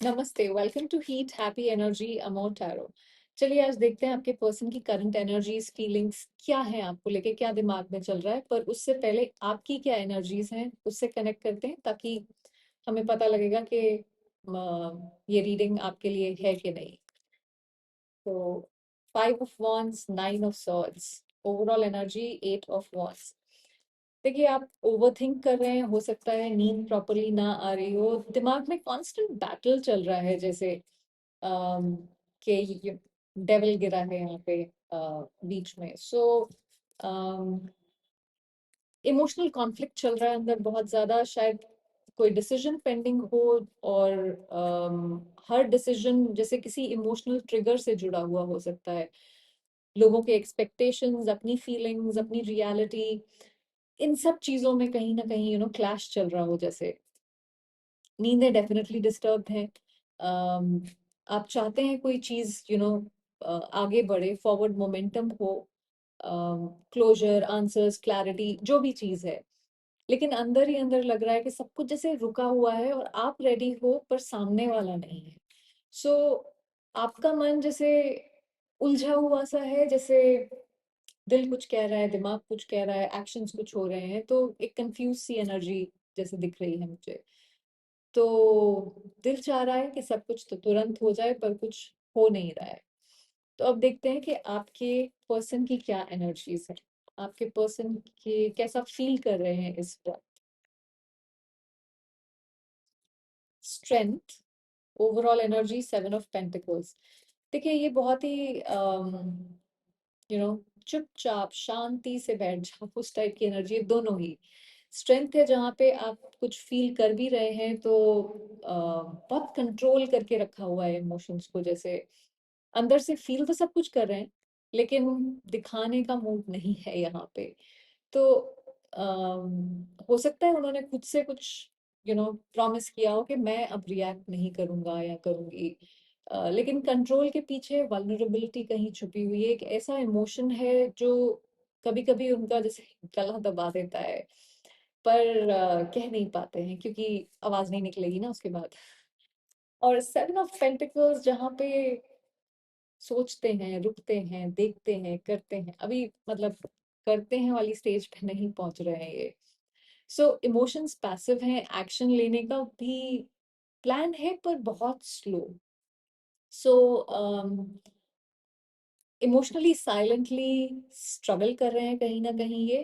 नमस्ते, welcome to Heat Happy Energy Amor Tarot. चलिए आज देखते हैं आपके पर्सन की करंट एनर्जीज फीलिंग्स क्या है, आपको लेके क्या दिमाग में चल रहा है। पर उससे पहले आपकी क्या एनर्जीज हैं उससे कनेक्ट करते हैं, ताकि हमें पता लगेगा कि ये रीडिंग आपके लिए है कि नहीं। तो 5 of wands, 9 of swords, overall energy 8 of wands। देखिए आप ओवर थिंक कर रहे हैं, हो सकता है नींद प्रॉपरली ना आ रही हो, दिमाग में कांस्टेंट बैटल चल रहा है, जैसे अम, कि डेविल गिरा है यहाँ पे बीच में। सो इमोशनल कॉन्फ्लिक्ट चल रहा है अंदर बहुत ज्यादा, शायद कोई डिसीजन पेंडिंग हो। और हर डिसीजन जैसे किसी इमोशनल ट्रिगर से जुड़ा हुआ हो सकता है। लोगों के एक्सपेक्टेशंस, अपनी फीलिंग्स, अपनी रियलिटी, इन सब चीजों में कहीं ना कहीं क्लैश चल रहा हो। जैसे नींदें डेफिनेटली डिस्टर्ब्ड हैं। अम, आप चाहते हैं कोई चीज आगे बढ़े, फॉरवर्ड मोमेंटम हो, क्लोजर, आंसर्स, क्लैरिटी, जो भी चीज है। लेकिन अंदर ही अंदर लग रहा है कि सब कुछ जैसे रुका हुआ है और आप रेडी हो पर सामने वाला नहीं है। सो आपका मन जैसे उलझा हुआ सा है, जैसे दिल कुछ कह रहा है, दिमाग कुछ कह रहा है, एक्शंस कुछ हो रहे हैं, तो एक कंफ्यूज सी एनर्जी जैसे दिख रही है मुझे। तो दिल चाह रहा है कि सब कुछ तो तुरंत हो जाए, पर कुछ हो नहीं रहा है। तो अब देखते हैं कि आपके पर्सन की क्या एनर्जीज है, आपके पर्सन के कैसा फील कर रहे हैं इस वक्त। Strength, overall energy 7 of Pentacles। देखिए ये बहुत ही यू नो चुपचाप शांति से बैठ जाओ उस टाइप की एनर्जी है, दोनों ही। स्ट्रेंथ है जहाँ पे आप कुछ फील कर भी रहे हैं तो बहुत कंट्रोल करके रखा हुआ है इमोशंस को, जैसे अंदर से फील तो सब कुछ कर रहे हैं, लेकिन दिखाने का मूड नहीं है यहाँ पे। तो हो सकता है उन्होंने खुद से कुछ प्रॉमिस किया हो कि मैं अब रिएक्ट नहीं करूंगा या करूंगी। लेकिन कंट्रोल के पीछे वल्नरेबिलिटी कहीं छुपी हुई है, एक ऐसा इमोशन है जो कभी कभी उनका जैसे गला दबा देता है, पर कह नहीं पाते हैं क्योंकि आवाज नहीं निकलेगी ना उसके बाद। और 7 of Pentacles जहाँ पे सोचते हैं, रुकते हैं, देखते हैं, करते हैं, अभी मतलब करते हैं वाली स्टेज पे नहीं पहुंच रहे हैं ये। सो इमोशंस पैसिव हैं, एक्शन लेने का भी प्लान है पर बहुत slow. So emotionally silently struggle कर रहे हैं कहीं ना कहीं ये।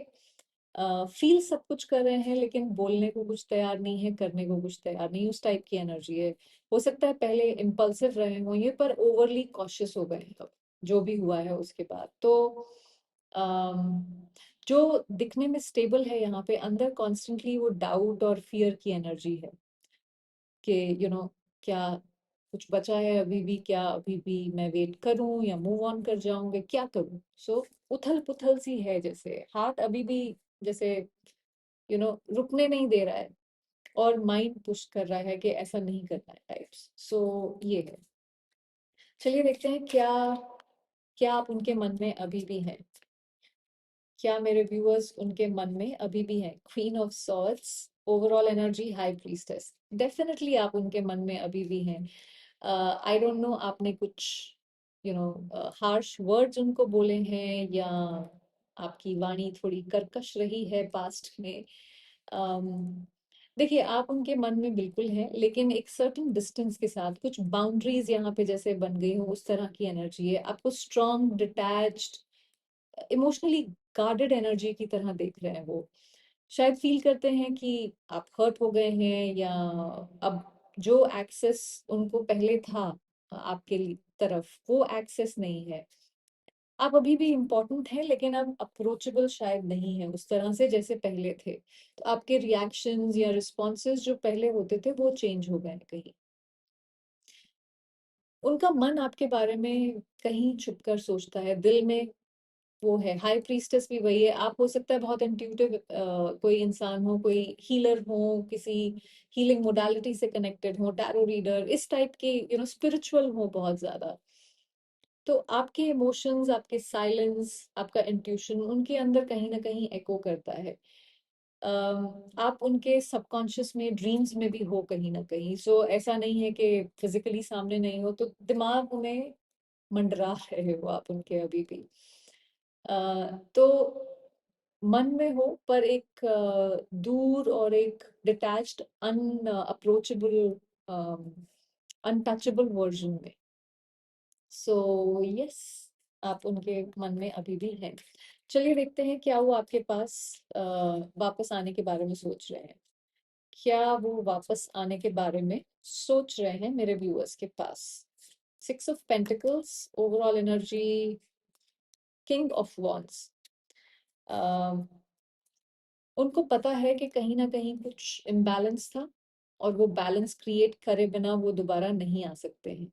फील सब कुछ कर रहे हैं लेकिन बोलने को कुछ तैयार नहीं है, करने को कुछ तैयार नहीं, उस टाइप की एनर्जी है। हो सकता है पहले इम्पल्सिव रहे हों ये, पर ओवरली कॉशियस हो गए हैं अब जो भी हुआ है उसके बाद। तो अम, जो दिखने में स्टेबल है यहाँ पे, अंदर कॉन्स्टेंटली वो डाउट और फियर की एनर्जी है कि क्या कुछ बचा है अभी भी, क्या अभी भी मैं वेट करूं या मूव ऑन कर जाऊंगे, क्या करूं। सो उथल पुथल सी है, जैसे हार्ट अभी भी जैसे रुकने नहीं दे रहा है, और माइंड पुश कर रहा है कि ऐसा नहीं करना है टाइप्स। सो ये है। चलिए देखते हैं क्या क्या आप उनके मन में अभी भी हैं, क्या मेरे व्यूअर्स उनके मन में अभी भी हैं। Queen of swords, overall energy high priestess. Definitely आप उनके मन में अभी भी हैं। आई डोंट नो आपने कुछ हार्श वर्ड्स उनको बोले हैं, या आपकी वाणी थोड़ी कर्कश रही है पास्ट में। um, देखिए आप उनके मन में बिल्कुल हैं, लेकिन एक सर्टेन डिस्टेंस के साथ, कुछ बाउंड्रीज यहाँ पे जैसे बन गई हो, उस तरह की एनर्जी है। आपको strong, detached, emotionally guarded energy की तरह देख रहे हैं वो। शायद फील करते हैं कि आप हर्ट हो गए हैं, या अब जो एक्सेस उनको पहले था आपके तरफ, वो एक्सेस नहीं है। आप अभी भी इम्पोर्टेंट हैं, लेकिन अब अप्रोचेबल शायद नहीं है उस तरह से जैसे पहले थे। तो आपके रिएक्शंस या रिस्पॉन्सेज जो पहले होते थे वो चेंज हो गए हैं कहीं। उनका मन आपके बारे में कहीं छुपकर सोचता है, दिल में वो है। हाई प्रीस्टेस भी वही है। आप हो सकता है बहुत इंट्यूटिव कोई इंसान हो, कोई हीलर हो, किसी हीलिंग मोडालिटी से कनेक्टेड हो, टैरो रीडर, इस टाइप के स्पिरिचुअल हो बहुत ज्यादा। तो आपके इमोशंस, आपके साइलेंस, आपका इंट्यूशन उनके अंदर कहीं ना कहीं एको करता है। आप उनके सबकॉन्शियस में, ड्रीम्स में भी हो कहीं ना कहीं। सो ऐसा नहीं है कि फिजिकली सामने नहीं हो, तो दिमाग में मंडरा रहे हो आप उनके अभी भी। तो मन में हो, पर एक दूर और एक डिटैच्ड, अनअप्रोचेबल, अनटचेबल वर्जन में। सो यस, आप उनके मन में अभी भी हैं। चलिए देखते हैं क्या वो आपके पास वापस आने के बारे में सोच रहे हैं। क्या वो वापस आने के बारे में सोच रहे हैं मेरे व्यूअर्स के पास? 6 of pentacles, overall energy, king of wands. उनको पता है कि कहीं ना कहीं कुछ इम्बैलेंस था, और वो बैलेंस क्रिएट करे बिना वो दोबारा नहीं आ सकते हैं।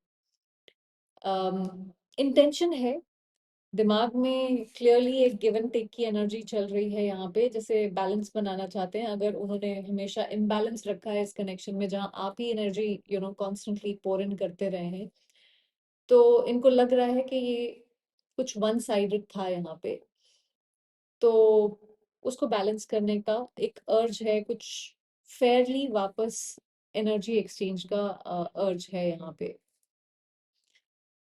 इंटेंशन है दिमाग में, क्लियरली एक गिव एंड टेक की एनर्जी चल रही है यहाँ पे, जैसे बैलेंस बनाना चाहते हैं। अगर उन्होंने हमेशा इम्बैलेंस रखा है इस कनेक्शन में, जहाँ आप ही एनर्जी कॉन्स्टेंटली पोर इन करते रहे हैं, तो इनको लग रहा है कि ये कुछ वन साइडेड था यहाँ पे। तो उसको बैलेंस करने का एक अर्ज है, कुछ फेयरली वापस एनर्जी एक्सचेंज का अर्ज है यहाँ पे।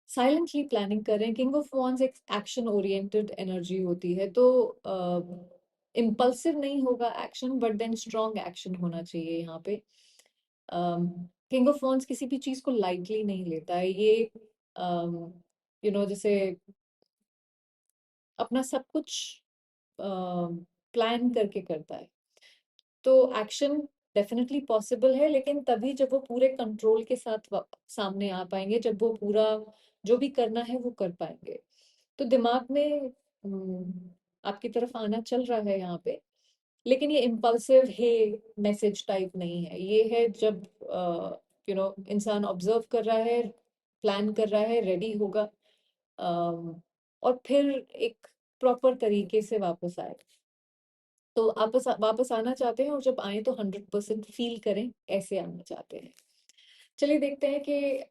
साइलेंटली प्लानिंग करें। किंग ऑफ वॉन्ड्स एक एक्शन ओरिएंटेड एनर्जी होती है, तो इम्पल्सिव नहीं होगा action, but then strong action होना चाहिए यहाँ पे। किंग ऑफ वॉन्ड्स किसी भी चीज को लाइटली नहीं लेता है। ये जैसे अपना सब कुछ प्लान करके करता है। तो एक्शन डेफिनेटली पॉसिबल है, लेकिन तभी जब वो पूरे कंट्रोल के साथ सामने आ पाएंगे, जब वो पूरा जो भी करना है वो कर पाएंगे। तो दिमाग में आपकी तरफ आना चल रहा है यहाँ पे, लेकिन ये इम्पल्सिव है, मैसेज टाइप नहीं है। ये है जब इंसान ऑब्जर्व कर रहा है, प्लान कर रहा है, रेडी होगा, और फिर एक प्रॉपर तरीके से वापस आए। तो आप वापस आना चाहते हैं, और जब आए तो 100% फील करें, ऐसे आना चाहते हैं। चलिए देखते हैं कि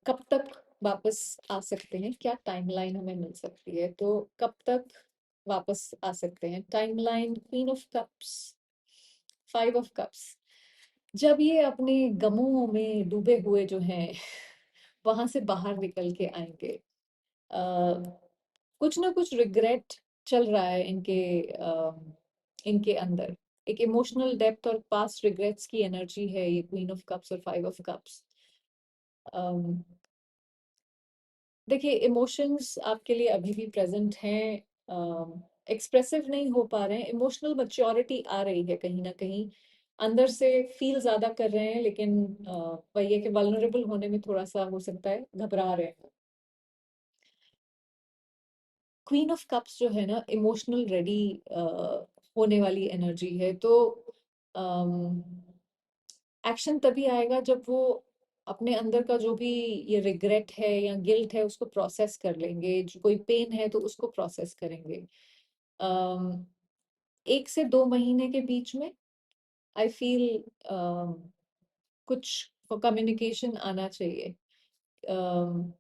कब तक वापस आ सकते हैं, क्या टाइमलाइन हमें मिल सकती है। तो कब तक वापस आ सकते हैं? Timeline, queen of cups, 5 of cups. जब ये अपने गमों में डूबे हुए जो हैं वहां से बाहर निकल के आएंगे। कुछ ना कुछ रिग्रेट चल रहा है इनके अंदर। एक इमोशनल डेप्थ और पास्ट रिग्रेट्स की एनर्जी है ये क्वीन ऑफ कप्स और 5 ऑफ कप्स। देखिए, इमोशंस आपके लिए अभी भी प्रेजेंट हैं, एक्सप्रेसिव नहीं हो पा रहे हैं, इमोशनल मैच्योरिटी आ रही है कहीं ना कहीं, अंदर से फील ज्यादा कर रहे हैं, लेकिन वही है कि वल्नरेबल होने में थोड़ा सा हो सकता है घबरा रहे हैं। क्वीन ऑफ कप्स जो है ना, इमोशनल रेडी होने वाली एनर्जी है। तो एक्शन तभी आएगा जब वो अपने अंदर का जो भी ये रिग्रेट है या गिल्ट है उसको प्रोसेस कर लेंगे, जो कोई पेन है तो उसको प्रोसेस करेंगे। 1 से 2 महीने के बीच में आई फील कुछ कम्युनिकेशन आना चाहिए। अम,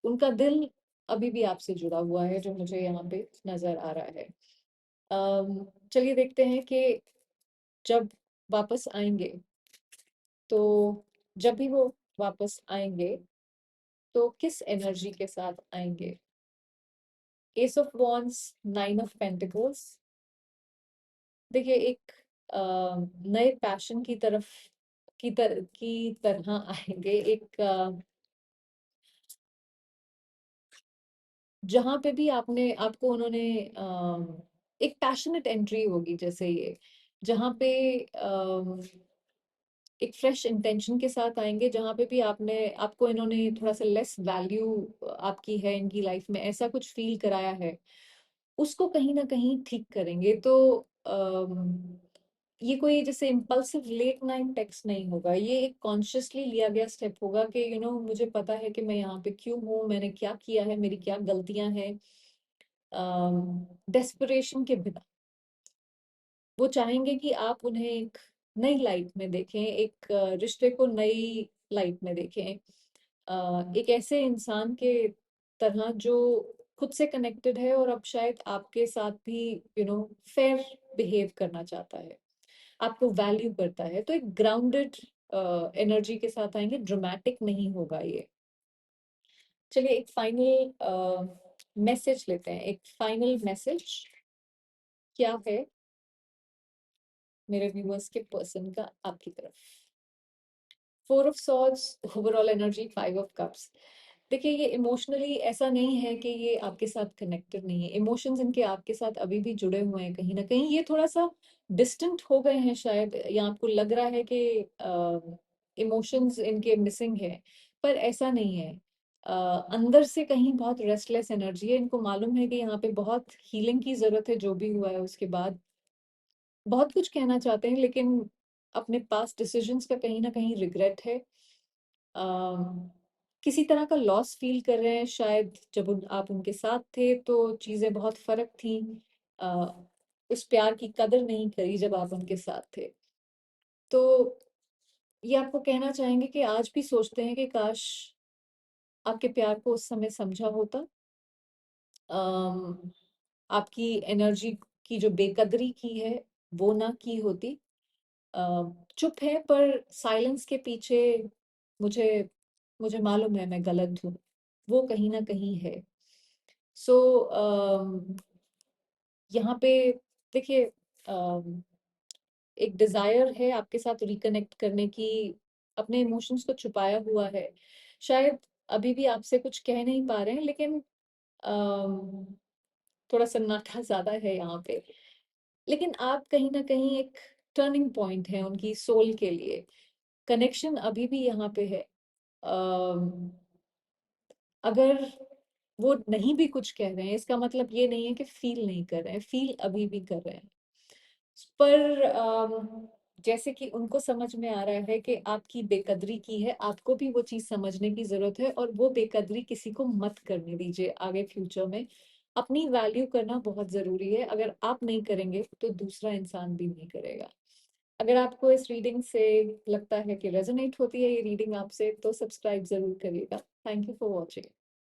उनका दिल अभी भी आपसे जुड़ा हुआ है, जो मुझे यहाँ पे नजर आ रहा है। चलिए देखते हैं कि जब वापस आएंगे, तो जब भी वो वापस आएंगे तो किस एनर्जी के साथ आएंगे? S of wands, 9 of pentacles. देखिए, एक नए पैशन की तरफ की तरह आएंगे। एक जहां पे भी आपने आपको उन्होंने एक पैशनेट एंट्री होगी, जैसे ये जहाँ पे एक फ्रेश इंटेंशन के साथ आएंगे, जहाँ पे भी आपको इन्होंने थोड़ा सा लेस वैल्यू आपकी है इनकी लाइफ में, ऐसा कुछ फील कराया है, उसको कहीं ना कहीं ठीक करेंगे। तो ये कोई जैसे इम्पल्सिव लेट नाइट टेक्स्ट नहीं होगा, ये एक कॉन्शियसली लिया गया स्टेप होगा कि मुझे पता है कि मैं यहाँ पे क्यों हूँ, मैंने क्या किया है, मेरी क्या गलतियां हैं। डेस्परेशन के बिना वो चाहेंगे कि आप उन्हें एक नई लाइट में देखें, एक रिश्ते को नई लाइट में देखें, एक ऐसे इंसान के तरह जो खुद से कनेक्टेड है, और अब शायद आपके साथ भी फेयर बिहेव करना चाहता है, आपको वैल्यू करता है, तो एक ग्राउंडेड एनर्जी के साथ आएंगे, ड्रामेटिक नहीं होगा ये। चलिए एक फाइनल मैसेज लेते हैं, एक फाइनल मैसेज क्या है मेरे व्यूअर्स के पर्सन का आपकी तरफ। 4 of swords, overall energy 5 of cups. देखिए ये इमोशनली ऐसा नहीं है कि ये आपके साथ कनेक्टेड नहीं है, इमोशंस इनके आपके साथ अभी भी जुड़े हुए हैं, कहीं ना कहीं ये थोड़ा सा डिस्टेंट हो गए हैं शायद, या आपको लग रहा है कि इमोशंस इनके मिसिंग है, पर ऐसा नहीं है। अंदर से कहीं बहुत रेस्टलेस एनर्जी है, इनको मालूम है कि यहाँ पे बहुत हीलिंग की जरूरत है, जो भी हुआ है उसके बाद बहुत कुछ कहना चाहते हैं, लेकिन अपने पास्ट डिसीजंस का कहीं ना कहीं रिग्रेट है। अम, किसी तरह का लॉस फील कर रहे हैं शायद, जब आप उनके साथ थे तो चीजें बहुत फर्क थी। अ, उस प्यार की कदर नहीं करी जब आप उनके साथ थे। तो ये आपको कहना चाहेंगे कि आज भी सोचते हैं कि काश आपके प्यार को उस समय समझा होता। अम, आपकी एनर्जी की जो बेकदरी की है वो ना की होती। अ, चुप है, पर साइलेंस के पीछे मुझे मुझे मालूम है मैं गलत हूँ, वो कहीं ना कहीं है। सो यहाँ पे देखिए, एक डिजायर है आपके साथ रिकनेक्ट करने की, अपने इमोशंस को छुपाया हुआ है, शायद अभी भी आपसे कुछ कह नहीं पा रहे हैं, लेकिन अम, थोड़ा सन्नाटा ज्यादा है यहाँ पे। लेकिन आप कहीं ना कहीं एक टर्निंग पॉइंट है उनकी सोल के लिए, कनेक्शन अभी भी यहाँ पे है। अम, अगर वो नहीं भी कुछ कह रहे हैं, इसका मतलब ये नहीं है कि फील नहीं कर रहे हैं, फील अभी भी कर रहे हैं। पर जैसे कि उनको समझ में आ रहा है कि आपकी बेकदरी की है, आपको भी वो चीज समझने की जरूरत है, और वो बेकदरी किसी को मत करने दीजिए आगे फ्यूचर में। अपनी वैल्यू करना बहुत जरूरी है, अगर आप नहीं करेंगे तो दूसरा इंसान भी नहीं करेगा। अगर आपको इस रीडिंग से लगता है कि रेजोनेट होती है ये रीडिंग आपसे, तो सब्सक्राइब जरूर करिएगा। Thank you for watching.